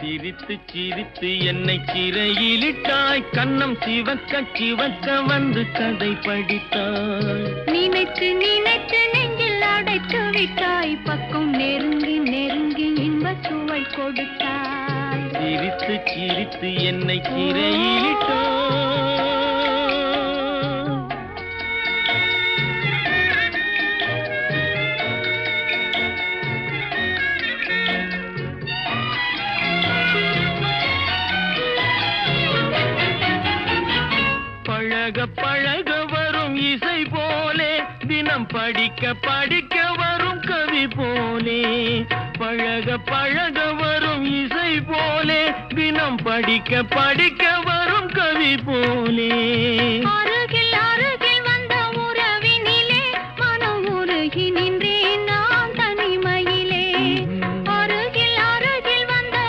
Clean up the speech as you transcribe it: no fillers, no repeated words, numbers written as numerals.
சிரித்து சிரித்து என்னை சிறையிலிட்டாய், கன்னம் சிவக்க சிவக்க வந்து கதை படித்தாய். நினைத்து நினைத்து நெஞ்சில் அடைத்து விட்டாய், பக்கம் நெருங்கி நெருங்கி இன்ப சுவை கொடுத்தாய். சிரித்து சிரித்து என்னை சிறையிலிட்டாய். பழக பழக வரும் இசை போலே, தினம் படிக்க படிக்க வரும் கவி போலே. பழக பழக வரும் இசை போலே, தினம் படிக்க படிக்க வரும் கவி போலே.